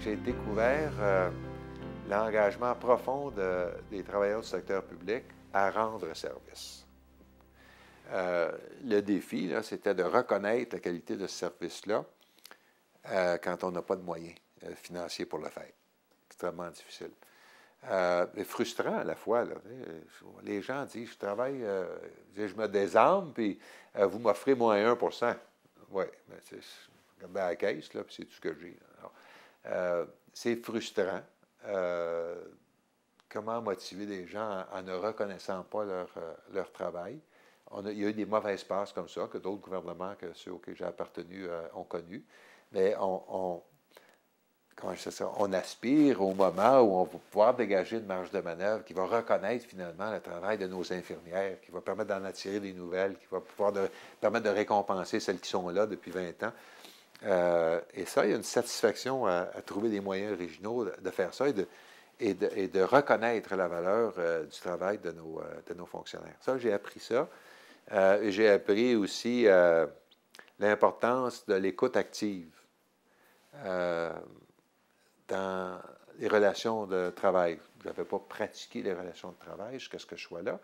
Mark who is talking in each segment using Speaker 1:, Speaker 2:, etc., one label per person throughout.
Speaker 1: j'ai découvert l'engagement profond des travailleurs du secteur public à rendre service. Le défi, c'était de reconnaître la qualité de ce service-là quand on n'a pas de moyens financiers pour le faire. Extrêmement difficile. Mais frustrant à la fois. Là, les gens disent, je travaille, je me désarme, puis vous m'offrez moins 1%. Oui, mais c'est regardez à la caisse, là, puis c'est tout ce que j'ai. C'est frustrant. Comment motiver les gens en ne reconnaissant pas leur travail? Il y a eu des mauvaises passes comme ça, que d'autres gouvernements que ceux auxquels j'ai appartenu ont connu. Mais on aspire au moment où on va pouvoir dégager une marge de manœuvre qui va reconnaître finalement le travail de nos infirmières, qui va permettre d'en attirer des nouvelles, qui va pouvoir permettre de récompenser celles qui sont là depuis 20 ans. Et ça, il y a une satisfaction à trouver des moyens originaux de faire ça et de reconnaître la valeur du travail de nos fonctionnaires. Ça, j'ai appris ça. J'ai appris aussi l'importance de l'écoute active dans les relations de travail. Je n'avais pas pratiqué les relations de travail jusqu'à ce que je sois là,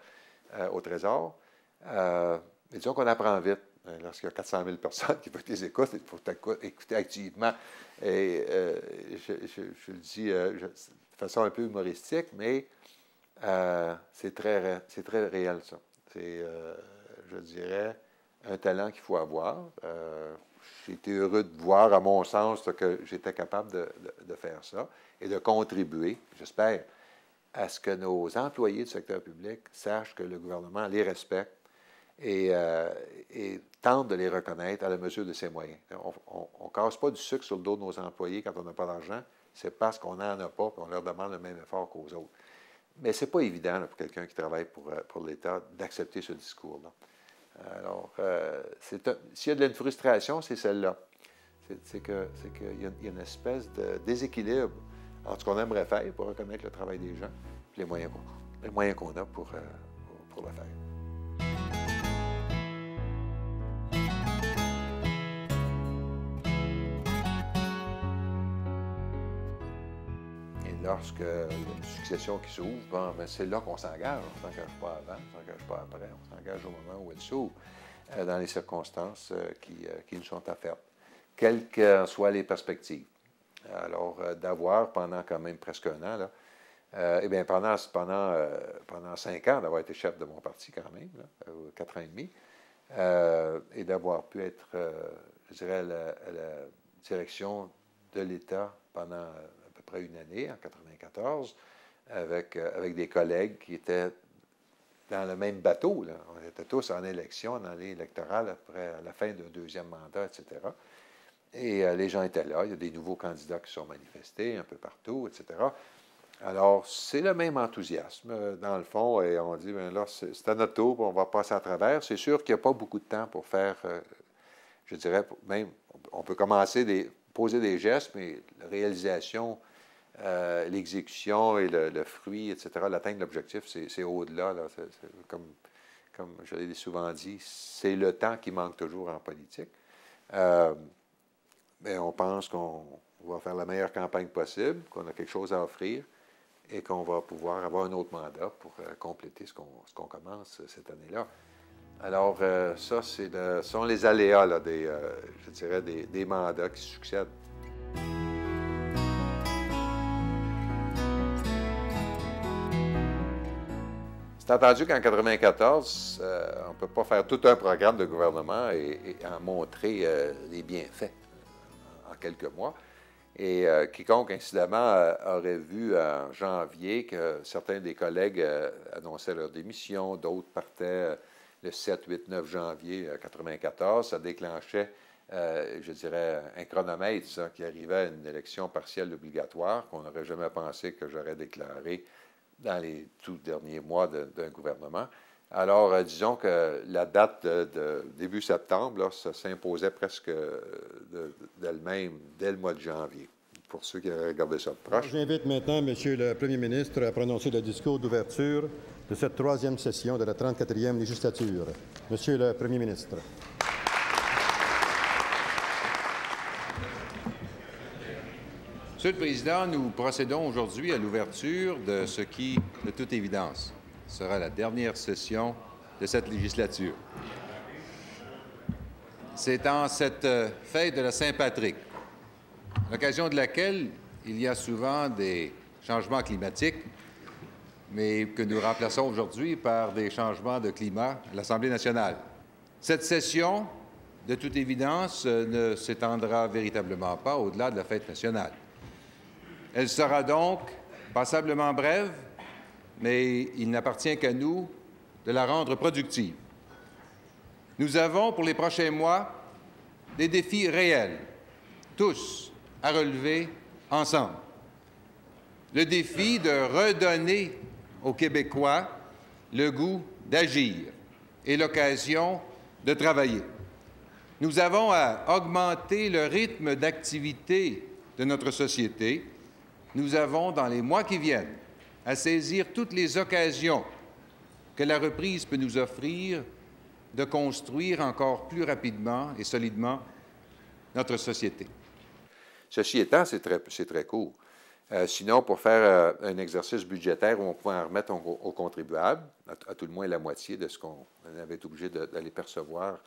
Speaker 1: au Trésor. Mais disons qu'on apprend vite. Lorsqu'il y a 400 000 personnes qui veulent les écouter, il faut écouter activement. Et je le dis de façon un peu humoristique, mais c'est très réel, ça. C'est, je dirais, un talent qu'il faut avoir. J'ai été heureux de voir, à mon sens, que j'étais capable de faire ça et de contribuer, j'espère, à ce que nos employés du secteur public sachent que le gouvernement les respecte et tente de les reconnaître à la mesure de ses moyens. On ne casse pas du sucre sur le dos de nos employés quand on n'a pas d'argent. C'est parce qu'on n'en a pas et on leur demande le même effort qu'aux autres. Mais ce n'est pas évident là, pour quelqu'un qui travaille pour l'État d'accepter ce discours-là. Alors, s'il y a de la frustration, c'est celle-là. C'est qu'il y a une espèce de déséquilibre entre ce qu'on aimerait faire pour reconnaître le travail des gens et les moyens qu'on a pour le faire. Et lorsque il y a une succession qui s'ouvre, c'est là qu'on s'engage. On ne s'engage pas avant, on ne s'engage pas après, on s'engage au moment où elle s'ouvre, dans les circonstances qui nous sont offertes, quelles que soient les perspectives. Alors, d'avoir pendant quand même presque un an, là, pendant 5 ans, d'avoir été chef de mon parti quand même, là, 4 ans et demi, et d'avoir pu être, je dirais, à la direction de l'État pendant à peu près une année, en 1994, avec des collègues qui étaient dans le même bateau. Là. On était tous en élection, dans l'électoral, après la fin d'un deuxième mandat, etc. Et les gens étaient là. Il y a des nouveaux candidats qui sont manifestés un peu partout, etc. Alors, c'est le même enthousiasme, dans le fond, et on dit, bien là, c'est à notre tour, on va passer à travers. C'est sûr qu'il n'y a pas beaucoup de temps pour faire, je dirais, même, on peut commencer poser des gestes, mais la réalisation, l'exécution et le fruit, etc., l'atteinte de l'objectif, c'est au-delà. Là. Comme je l'ai souvent dit, c'est le temps qui manque toujours en politique. Mais on pense qu'on va faire la meilleure campagne possible, qu'on a quelque chose à offrir et qu'on va pouvoir avoir un autre mandat pour compléter ce qu'on commence cette année-là. Alors, ça, sont les aléas, là, je dirais, des mandats qui succèdent. C'est entendu qu'en 1994, on ne peut pas faire tout un programme de gouvernement et en montrer les bienfaits en quelques mois. Et quiconque, incidemment, aurait vu en janvier que certains des collègues annonçaient leur démission, d'autres partaient le 7, 8, 9 janvier 1994. Ça déclenchait, je dirais, un chronomètre ça, qui arrivait à une élection partielle obligatoire qu'on n'aurait jamais pensé que j'aurais déclaré dans les tout derniers mois d'un gouvernement. Alors, disons que la date de début septembre, là, ça s'imposait presque d'elle-même dès le mois de janvier, pour ceux qui auraient regardé ça de proche.
Speaker 2: J'invite maintenant M. le Premier ministre à prononcer le discours d'ouverture de cette 3e session de la 34e législature. Monsieur le Premier ministre.
Speaker 3: Monsieur le Président, nous procédons aujourd'hui à l'ouverture de ce qui, de toute évidence, sera la dernière session de cette législature. C'est en cette fête de la Saint-Patrick, à l'occasion de laquelle il y a souvent des changements climatiques, mais que nous remplaçons aujourd'hui par des changements de climat à l'Assemblée nationale. Cette session, de toute évidence, ne s'étendra véritablement pas au-delà de la fête nationale. Elle sera donc passablement brève, mais il n'appartient qu'à nous de la rendre productive. Nous avons, pour les prochains mois, des défis réels, tous à relever ensemble. Le défi de redonner aux Québécois le goût d'agir et l'occasion de travailler. Nous avons à augmenter le rythme d'activité de notre société. Nous avons, dans les mois qui viennent, à saisir toutes les occasions que la reprise peut nous offrir de construire encore plus rapidement et solidement notre société.
Speaker 1: Ceci étant, c'est très court. Sinon, pour faire un exercice budgétaire où on pouvait en remettre aux contribuables, à tout le moins la moitié de ce qu'on avait été obligé d'aller percevoir,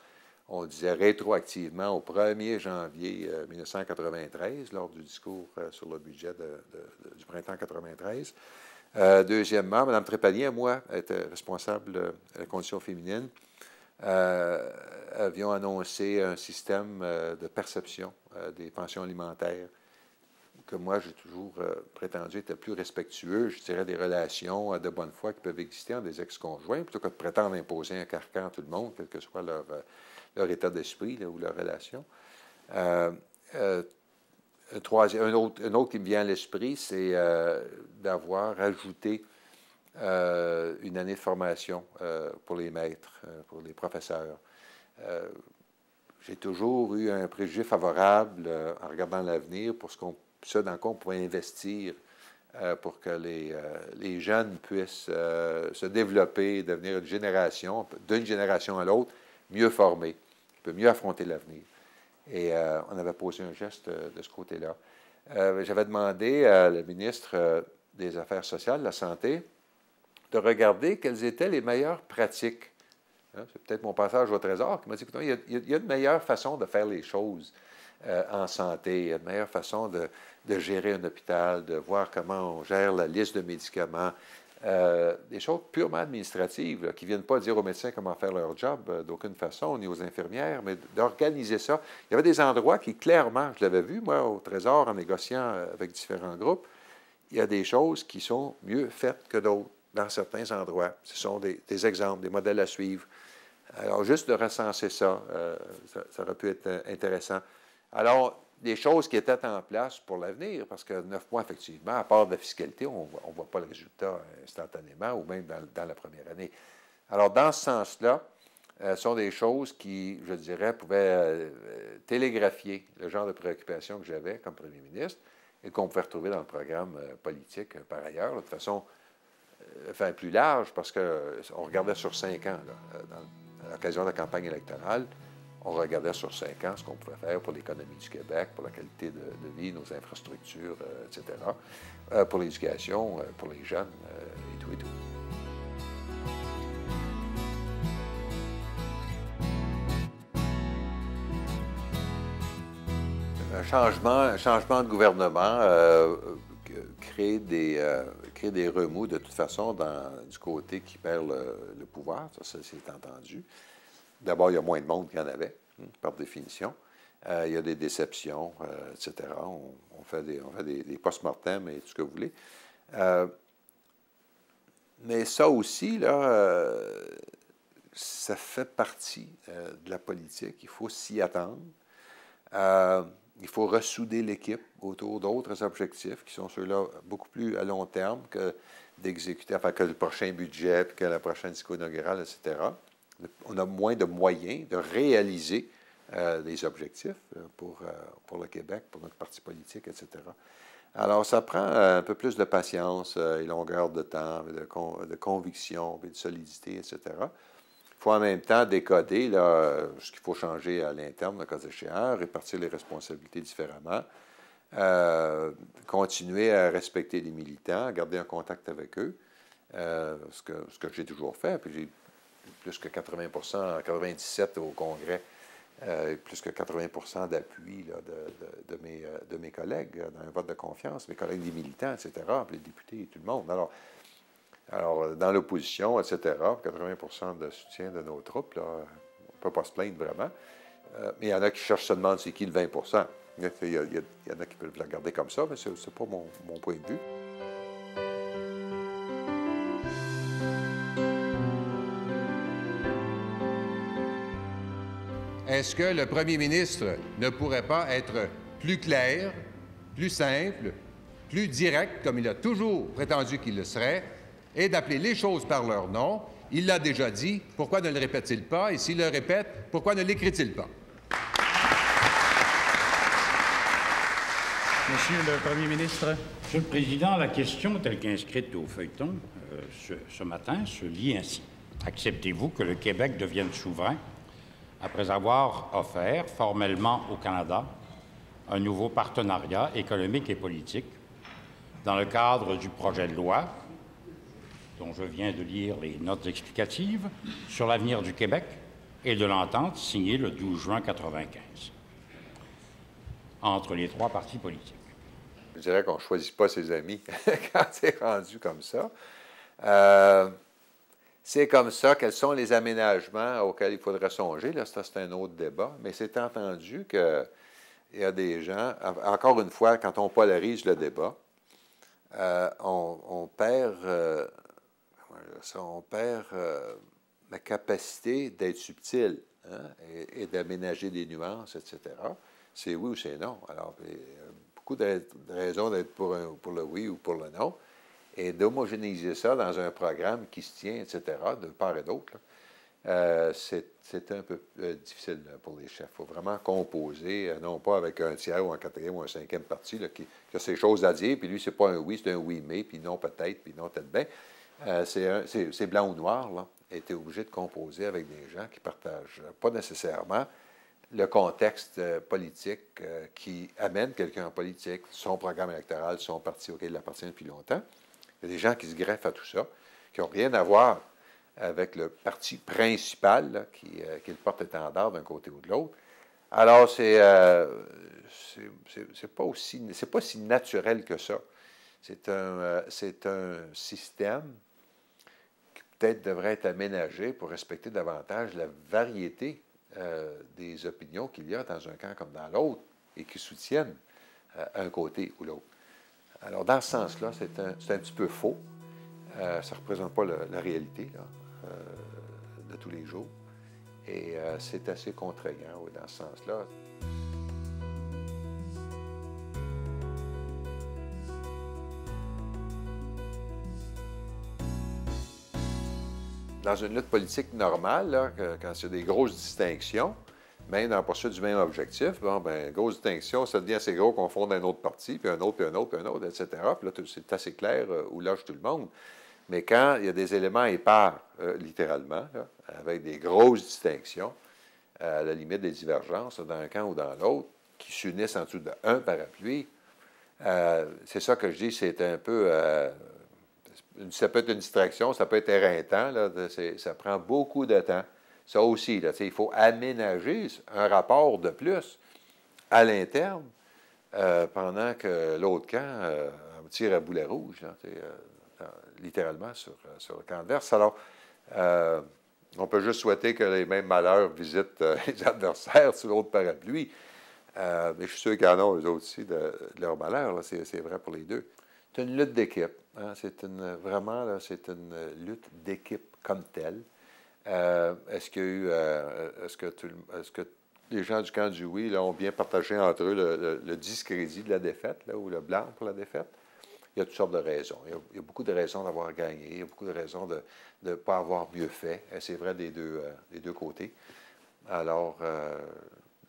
Speaker 1: on disait rétroactivement au 1er janvier 1993, lors du discours sur le budget du printemps 1993. Deuxièmement, Mme Trépanier et moi étions responsables de la condition féminine. Avions annoncé un système de perception des pensions alimentaires que moi, j'ai toujours prétendu était plus respectueux, je dirais, des relations de bonne foi qui peuvent exister entre des ex-conjoints, plutôt que de prétendre imposer un carcan à tout le monde, quel que soit leur état d'esprit ou leur relation. Un autre qui me vient à l'esprit, c'est d'avoir ajouté une année de formation pour les maîtres, pour les professeurs. J'ai toujours eu un préjugé favorable en regardant l'avenir pour ce dans quoi on pourrait investir pour que les jeunes puissent se développer, devenir une génération, d'une génération à l'autre, mieux formée, qui peut mieux affronter l'avenir. Et on avait posé un geste de ce côté-là. J'avais demandé à la ministre des Affaires sociales, de la Santé, de regarder quelles étaient les meilleures pratiques. Hein, c'est peut-être mon passage au Trésor qui m'a dit, écoute, il y a de meilleures façons de faire les choses en santé, il y a de meilleures façons de gérer un hôpital, de voir comment on gère la liste de médicaments, des choses purement administratives, là, qui ne viennent pas dire aux médecins comment faire leur job d'aucune façon, ni aux infirmières, mais d'organiser ça. Il y avait des endroits qui, clairement, je l'avais vu, moi, au Trésor, en négociant avec différents groupes, il y a des choses qui sont mieux faites que d'autres dans certains endroits. Ce sont des exemples, des modèles à suivre. Alors, juste de recenser ça, ça aurait pu être intéressant. Alors, des choses qui étaient en place pour l'avenir, parce que 9 mois, effectivement, à part de la fiscalité, on ne voit pas le résultat instantanément, ou même dans la première année. Alors, dans ce sens-là, ce sont des choses qui, je dirais, pouvaient télégraphier le genre de préoccupation que j'avais comme premier ministre et qu'on pouvait retrouver dans le programme politique par ailleurs, là, de façon plus large, parce qu'on regardait sur 5 ans, là, à l'occasion de la campagne électorale. On regardait sur 5 ans ce qu'on pouvait faire pour l'économie du Québec, pour la qualité de vie, nos infrastructures, etc., pour l'éducation, pour les jeunes, et tout et tout. Un changement de gouvernement crée des remous de toute façon du côté qui perd le pouvoir, ça c'est entendu. D'abord, il y a moins de monde qu'il y en avait, par définition. Il y a des déceptions, etc. On fait des post-mortem et tout ce que vous voulez. Mais ça aussi, là, ça fait partie de la politique. Il faut s'y attendre. Il faut ressouder l'équipe autour d'autres objectifs qui sont ceux-là beaucoup plus à long terme que d'exécuter, enfin, que le prochain budget, que la prochaine discours inaugural, etc. On a moins de moyens de réaliser des objectifs pour le Québec, pour notre parti politique, etc. Alors, ça prend un peu plus de patience et longueur de temps, de conviction, de solidité, etc. Il faut en même temps décoder là, ce qu'il faut changer à l'interne, le cas échéant, répartir les responsabilités différemment, continuer à respecter les militants, garder un contact avec eux, ce que j'ai toujours fait. Puis j'ai plus que 80 en 97 au Congrès, plus que 80 d'appui de mes collègues dans un vote de confiance, mes collègues des militants, etc., puis les députés et tout le monde. Alors dans l'opposition, etc., 80 de soutien de nos troupes, là, on ne peut pas se plaindre vraiment. Mais il y en a qui cherchent, se demandent c'est qui le 20 il y en a qui peuvent le regarder comme ça, mais ce n'est pas mon point de vue.
Speaker 3: Est-ce que le premier ministre ne pourrait pas être plus clair, plus simple, plus direct, comme il a toujours prétendu qu'il le serait, et d'appeler les choses par leur nom? Il l'a déjà dit, pourquoi ne le répète-t-il pas? Et s'il le répète, pourquoi ne l'écrit-il pas?
Speaker 4: Monsieur le Premier ministre.
Speaker 5: Monsieur le Président, la question telle qu'inscrite au feuilleton ce matin se lit ainsi. Acceptez-vous que le Québec devienne souverain après avoir offert formellement au Canada un nouveau partenariat économique et politique dans le cadre du projet de loi dont je viens de lire les notes explicatives sur l'avenir du Québec et de l'entente signée le 12 juin 1995 entre les trois partis politiques?
Speaker 1: Je dirais qu'on ne choisit pas ses amis quand c'est rendu comme ça. C'est comme ça. Quels sont les aménagements auxquels il faudrait songer? Là, ça, c'est un autre débat. Mais c'est entendu qu'il y a des gens... Encore une fois, quand on polarise le débat, on perd la capacité d'être subtil, hein, et d'aménager des nuances, etc. C'est oui ou c'est non. Alors, il y a beaucoup de raisons d'être pour le oui ou pour le non, et d'homogénéiser ça dans un programme qui se tient, etc., de part et d'autre, c'est un peu difficile pour les chefs. Il faut vraiment composer, non pas avec un tiers ou un quatrième ou un cinquième parti là, qui a ses choses à dire, puis lui, c'est pas un oui, c'est un oui mais, puis non peut-être, puis non peut-être bien. C'est blanc ou noir, là. Et tu es obligé de composer avec des gens qui partagent pas nécessairement le contexte politique qui amène quelqu'un en politique, son programme électoral, son parti auquel il appartient depuis longtemps. Il y a des gens qui se greffent à tout ça, qui n'ont rien à voir avec le parti principal là, qui est le porte-étendard d'un côté ou de l'autre. Alors, c'est pas si naturel que ça. C'est un système qui peut-être devrait être aménagé pour respecter davantage la variété des opinions qu'il y a dans un camp comme dans l'autre et qui soutiennent un côté ou l'autre. Alors, dans ce sens-là, c'est un petit peu faux. Ça ne représente pas la réalité là, de tous les jours. Et c'est assez contraignant, oui, dans ce sens-là. Dans une lutte politique normale, là, quand il y a des grosses distinctions, même dans la poursuite du même objectif, bon, ben, grosse distinction, ça devient assez gros qu'on fonde un autre parti, puis un autre, puis un autre, puis un autre, etc. Puis là, c'est assez clair où loge tout le monde. Mais quand il y a des éléments épars, littéralement, là, avec des grosses distinctions, à la limite des divergences, dans un camp ou dans l'autre, qui s'unissent en dessous d'un parapluie, c'est ça que je dis, c'est un peu... ça peut être une distraction, ça peut être éreintant, là, ça prend beaucoup de temps. Ça aussi, là, il faut aménager un rapport de plus à l'interne pendant que l'autre camp tire à boulet rouge, là, littéralement sur le camp adverse. Alors, on peut juste souhaiter que les mêmes malheurs visitent les adversaires sous l'autre parapluie. Mais je suis sûr qu'il y en a, eux autres aussi, de leur malheur. C'est vrai pour les deux. C'est une lutte d'équipe. Hein? Vraiment, là, c'est une lutte d'équipe comme telle. Est-ce que les gens du camp du oui là, ont bien partagé entre eux le discrédit de la défaite, là, ou le blanc pour la défaite? Il y a toutes sortes de raisons. Il y a beaucoup de raisons d'avoir gagné. Il y a beaucoup de raisons de ne pas avoir mieux fait. C'est vrai des deux côtés. Alors,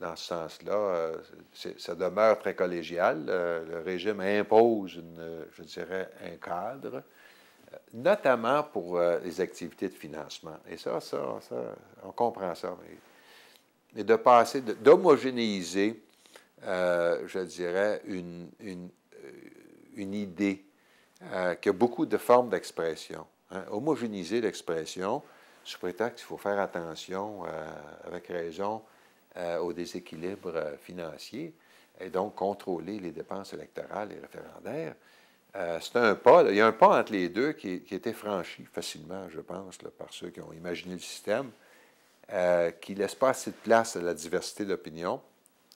Speaker 1: dans ce sens-là, ça demeure très collégial. Le régime impose, je dirais, un cadre, notamment pour les activités de financement. Et ça, on comprend ça. Mais de passer, d'homogénéiser je dirais, une idée qui a beaucoup de formes d'expression. Hein. Homogénéiser l'expression, sous prétexte qu'il faut faire attention, avec raison, au déséquilibre financier, et donc contrôler les dépenses électorales et référendaires. C'est un pas, là, il y a un pas entre les deux qui a été franchi facilement, je pense, là, par ceux qui ont imaginé le système, qui ne laisse pas assez de place à la diversité d'opinion,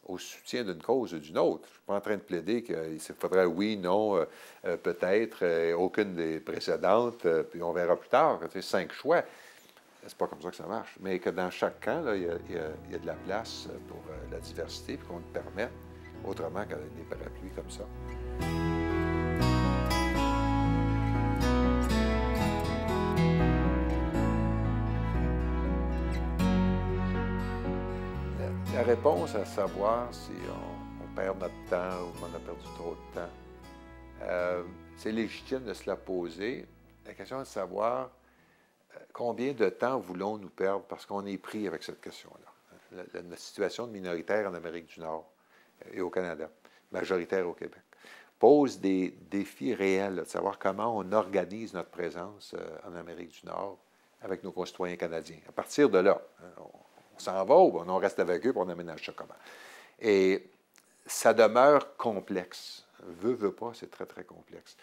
Speaker 1: au soutien d'une cause ou d'une autre. Je ne suis pas en train de plaider qu'il faudrait oui, non, peut-être, aucune des précédentes, puis on verra plus tard, tu sais, 5 choix. C'est pas comme ça que ça marche. Mais que dans chaque camp, là, il y a de la place pour la diversité, puis qu'on le permette, autrement qu'avec des parapluies comme ça. La réponse à savoir si on perd notre temps ou on a perdu trop de temps, c'est légitime de se la poser. La question est de savoir combien de temps voulons-nous perdre parce qu'on est pris avec cette question-là. La situation de minoritaire en Amérique du Nord et au Canada, majoritaire au Québec, pose des défis réels là, de savoir comment on organise notre présence en Amérique du Nord avec nos concitoyens canadiens. À partir de là, on s'en va ou on reste avec eux et on aménage ça comment. Et ça demeure complexe. Veut pas, c'est très, très complexe.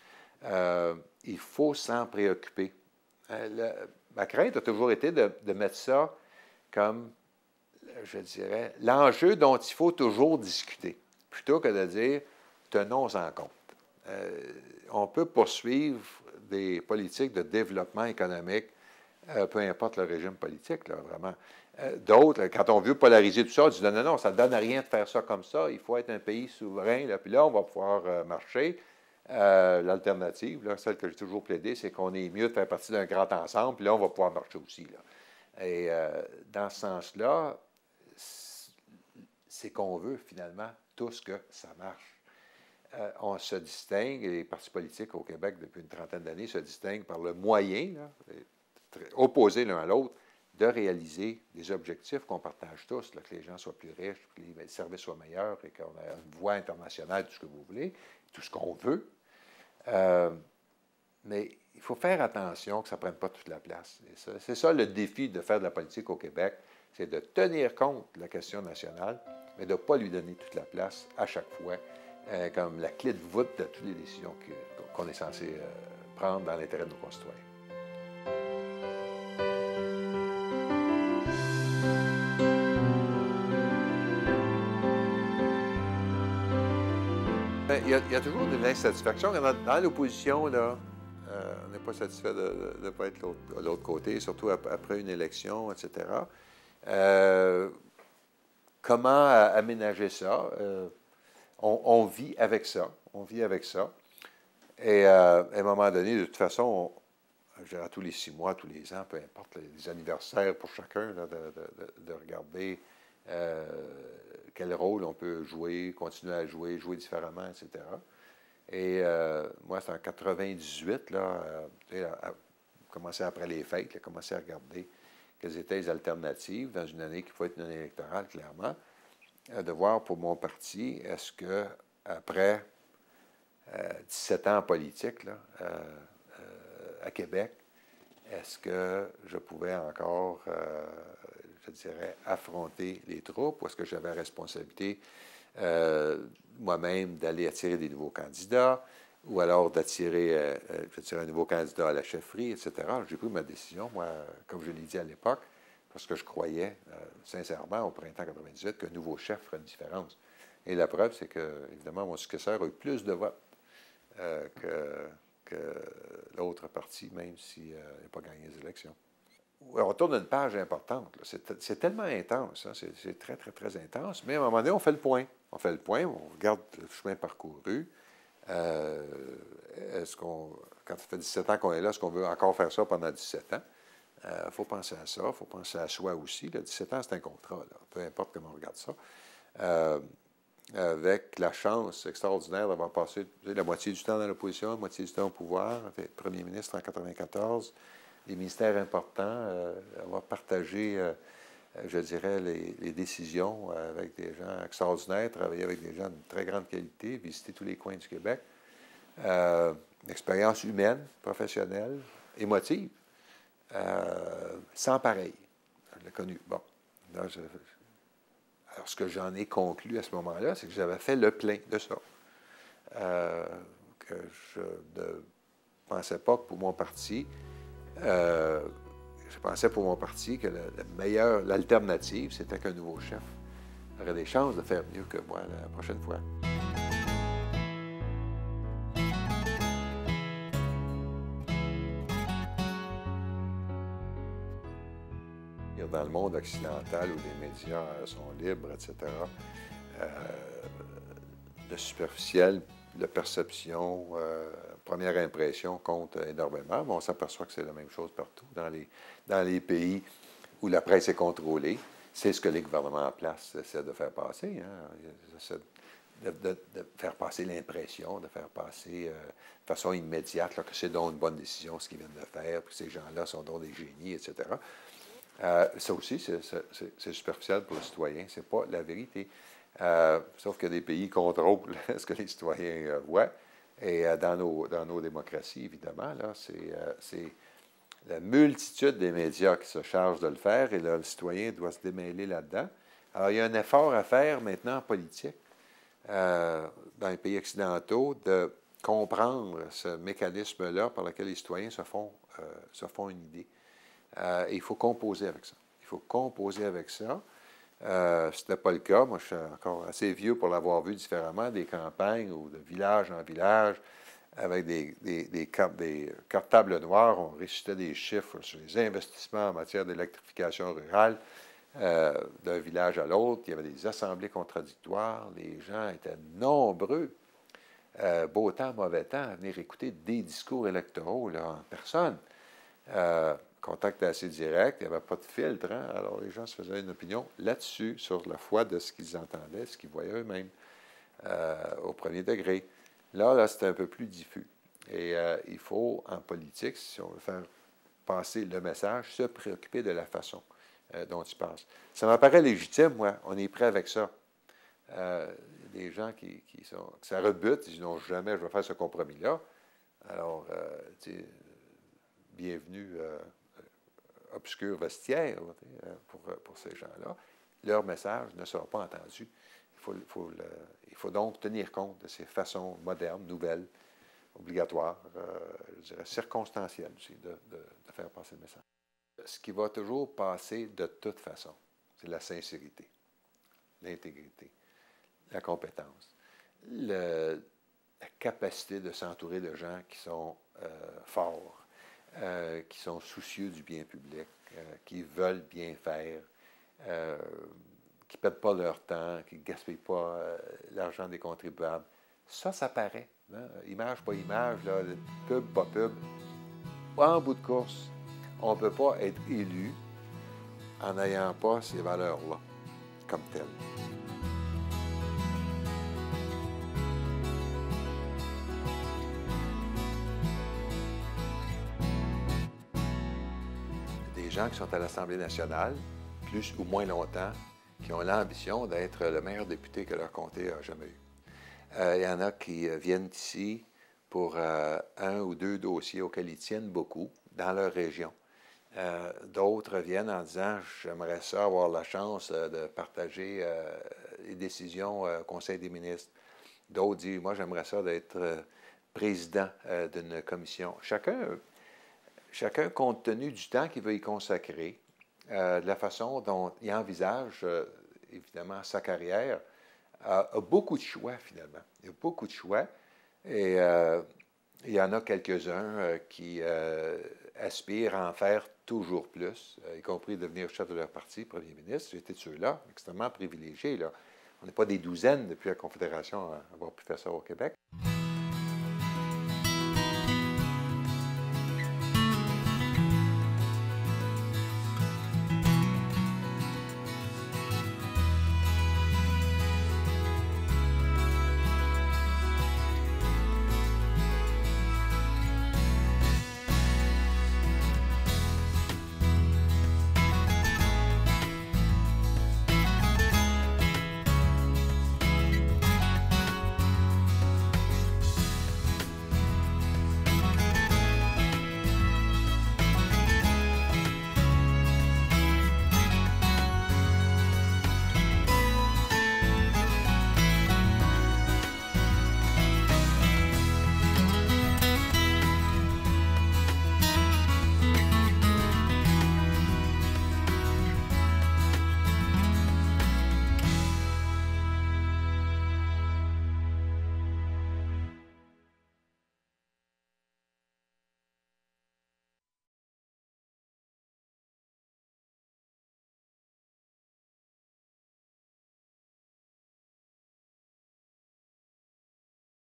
Speaker 1: Il faut s'en préoccuper. Ma crainte a toujours été de mettre ça comme, je dirais, l'enjeu dont il faut toujours discuter, plutôt que de dire « tenons-en compte ». On peut poursuivre des politiques de développement économique, peu importe le régime politique, là, vraiment. D'autres, quand on veut polariser tout ça, on dit non, non, non, ça ne donne à rien de faire ça comme ça, il faut être un pays souverain, là, puis là, on va pouvoir marcher. L'alternative, là, celle que j'ai toujours plaidé, c'est qu'on est mieux de faire partie d'un grand ensemble, puis là, on va pouvoir marcher aussi. Là. Et dans ce sens-là, c'est qu'on veut finalement tous que ça marche. On se distingue, et les partis politiques au Québec depuis une trentaine d'années se distinguent par le moyen, là, opposés l'un à l'autre, de réaliser des objectifs qu'on partage tous, là, que les gens soient plus riches, que les services soient meilleurs et qu'on ait une voie internationale, tout ce que vous voulez, tout ce qu'on veut. Mais il faut faire attention que ça ne prenne pas toute la place. C'est ça le défi de faire de la politique au Québec, c'est de tenir compte de la question nationale, mais de ne pas lui donner toute la place à chaque fois, comme la clé de voûte de toutes les décisions qu'on est censé prendre dans l'intérêt de nos concitoyens. Il y a toujours de l'insatisfaction. Dans l'opposition, là, on n'est pas satisfait de ne pas être de l'autre côté, surtout après une élection, etc. Comment aménager ça? On vit avec ça. On vit avec ça. Et à un moment donné, de toute façon, je dirais tous les 6 mois, tous les ans, peu importe, les anniversaires pour chacun, là, de regarder quel rôle on peut jouer, continuer à jouer différemment, etc. Et moi, c'est en 98, là, commencé après les fêtes, là, commencé à regarder quelles étaient les alternatives dans une année qui faut être une année électorale, clairement, de voir pour mon parti, est-ce que après 17 ans en politique, là, à Québec, est-ce que je pouvais encore, je dirais, affronter les troupes, ou est-ce que j'avais la responsabilité moi-même d'aller attirer des nouveaux candidats, ou alors d'attirer, je dirais, un nouveau candidat à la chefferie, etc. J'ai pris ma décision, moi, comme je l'ai dit à l'époque, parce que je croyais, sincèrement, au printemps 98, qu'un nouveau chef ferait une différence. Et la preuve, c'est que, évidemment, mon successeur a eu plus de votes que l'autre parti, même s'il n'a pas gagné les élections. On tourne une page importante. C'est tellement intense, hein? C'est très, très, très intense. Mais à un moment donné, on fait le point. On fait le point, on regarde le chemin parcouru. Quand ça fait 17 ans qu'on est là, est-ce qu'on veut encore faire ça pendant 17 ans? Il faut penser à ça, il faut penser à soi aussi. Là, 17 ans, c'est un contrat, là, peu importe comment on regarde ça. Avec la chance extraordinaire d'avoir passé la moitié du temps dans l'opposition, la moitié du temps au pouvoir, premier ministre en 1994, des ministères importants, avoir partagé je dirais, les décisions avec des gens extraordinaires, travailler avec des gens de très grande qualité, visiter tous les coins du Québec. Expérience humaine, professionnelle, émotive, sans pareil. Je l'ai connu. Bon. Là, alors, ce que j'en ai conclu à ce moment-là, c'est que j'avais fait le plein de ça. Que je ne pensais pas que pour mon parti, je pensais pour mon parti que l'alternative, c'était qu'un nouveau chef aurait des chances de faire mieux que moi la prochaine fois. Dans le monde occidental où les médias sont libres, etc., le superficiel, la perception, première impression compte énormément, mais on s'aperçoit que c'est la même chose partout. Dans les pays où la presse est contrôlée, c'est ce que les gouvernements en place essaient de faire passer. Hein. Ils essaient de faire passer l'impression, de faire passer de façon immédiate là, que c'est donc une bonne décision ce qu'ils viennent de faire, puis que ces gens-là sont donc des génies, etc. Ça aussi, c'est superficiel pour le citoyen. Ce n'est pas la vérité. Sauf que des pays contrôlent ce que les citoyens voient. Et dans nos démocraties, évidemment, là, c'est la multitude des médias qui se chargent de le faire et là, le citoyen doit se démêler là-dedans. Alors, il y a un effort à faire maintenant en politique, dans les pays occidentaux, de comprendre ce mécanisme-là par lequel les citoyens se font une idée. Et il faut composer avec ça. Il faut composer avec ça. Ce n'était pas le cas. Moi, je suis encore assez vieux pour l'avoir vu différemment, des campagnes ou de village en village, avec des cartables noirs. On récitait des chiffres sur les investissements en matière d'électrification rurale d'un village à l'autre. Il y avait des assemblées contradictoires. Les gens étaient nombreux, beau temps, mauvais temps, à venir écouter des discours électoraux là, en personne. Contact assez direct, il n'y avait pas de filtre. Hein? Alors, les gens se faisaient une opinion là-dessus, sur la foi de ce qu'ils entendaient, ce qu'ils voyaient eux-mêmes, au premier degré. Là, c'est un peu plus diffus. Et il faut, en politique, si on veut faire passer le message, se préoccuper de la façon dont il passe. Ça m'apparaît légitime, moi. On est prêt avec ça. Des gens qui ça rebute, ils disent non, jamais je vais faire ce compromis-là. Alors, bienvenue. Obscur vestiaire pour ces gens-là, leur message ne sera pas entendu. Il faut donc tenir compte de ces façons modernes, nouvelles, obligatoires, je dirais circonstancielles aussi, de faire passer le message. Ce qui va toujours passer de toute façon, c'est la sincérité, l'intégrité, la compétence, la capacité de s'entourer de gens qui sont forts, qui sont soucieux du bien public, qui veulent bien faire, qui ne perdent pas leur temps, qui ne gaspillent pas l'argent des contribuables. Ça paraît. Hein? Image, pas image, là, pub, pas pub. En bout de course, on ne peut pas être élu en n'ayant pas ces valeurs-là comme telles. Des gens qui sont à l'Assemblée nationale, plus ou moins longtemps, qui ont l'ambition d'être le meilleur député que leur comté a jamais eu. Il y en a qui viennent ici pour un ou deux dossiers auxquels ils tiennent beaucoup dans leur région. D'autres viennent en disant « J'aimerais ça avoir la chance de partager les décisions au Conseil des ministres. » D'autres disent « Moi, j'aimerais ça d'être président d'une commission. » Chacun, compte tenu du temps qu'il veut y consacrer, de la façon dont il envisage, évidemment, sa carrière, a beaucoup de choix, finalement. Il y a beaucoup de choix. Et il y en a quelques-uns qui aspirent à en faire toujours plus, y compris devenir chef de leur parti, premier ministre. J'ai été de ceux-là, extrêmement privilégiés. Là. On n'est pas des douzaines depuis la Confédération à avoir pu faire ça au Québec.